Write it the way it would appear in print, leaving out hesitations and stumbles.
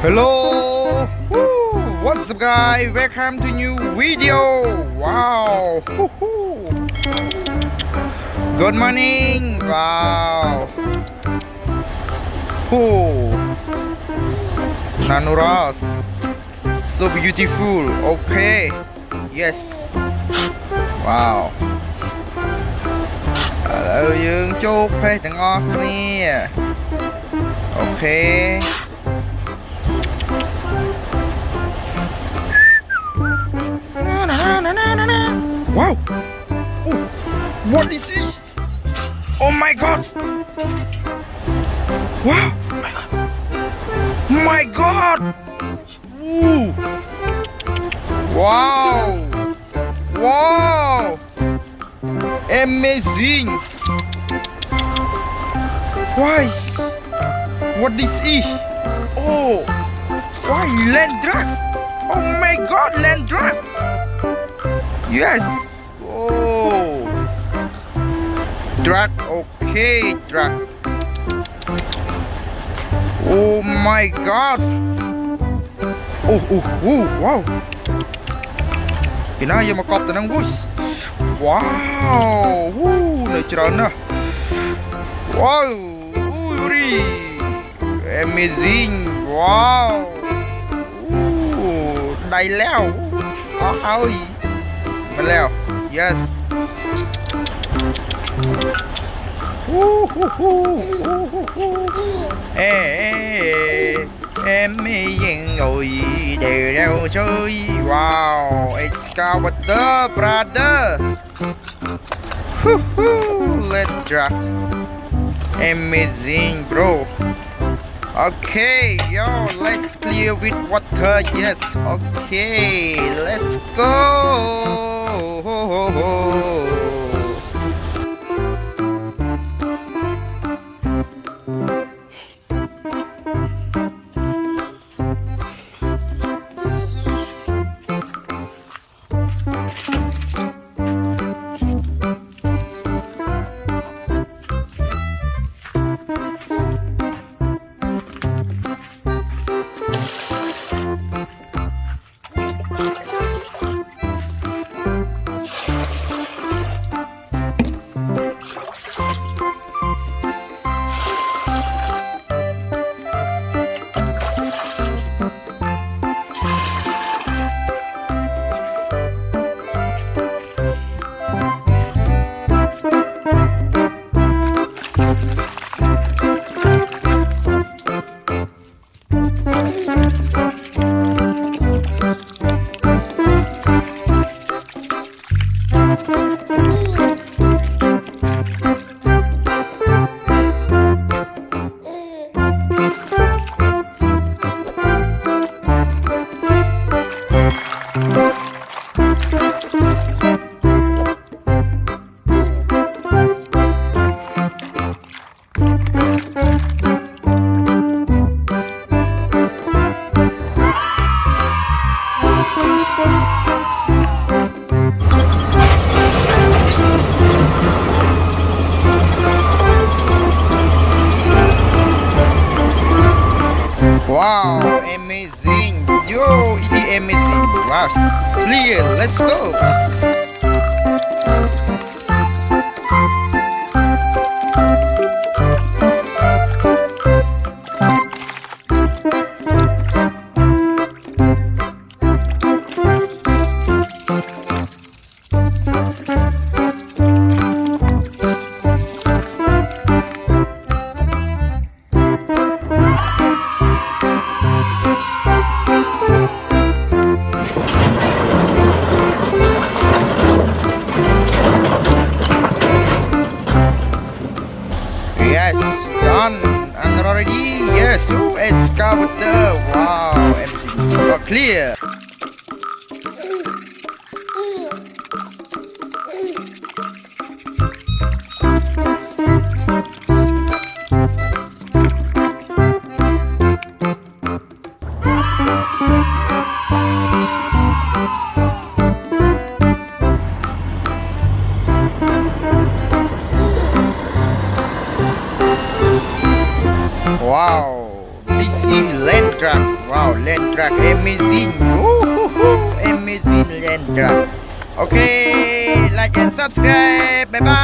Hello, what's up guys? Welcome to new video. Wow, good morning. Wow, Nanuras, so beautiful. Okay, yes. Wow. ឥឡូវយើងចូលផេសទាំងអស់គ្នាអូខេ Wow! Ooh, what is it? Oh my god! Wow! My god! Ooh! Wow! Wow! Amazing! Why? What is it? Oh! Why land drugs? Oh my god, land drug! Yes! Oh! Drug, okay, drug. Oh my god! Wow! Cái nào giờ mà cọp từ năng vui. Wow! Nàyច្រើនណាស់ Wow! Ui, amazing! Wow! Đầy leo! Ôi! Mà leo! Yes! Amazing rồi đều đeo chơi. Wow! Excavator brother! Let's drop. Amazing bro. Okay, yo, let's clear with water. Yes, okay, let's go. Wow, amazing! Yo, it is amazing! Wow, clear. Let's go. Yes, done and already. Yes, you excavator. Wow, everything got clear. Wow, this is land truck. Wow. Wow, land truck, amazing. Woohoo, amazing land truck. Okay, like and subscribe. Bye bye.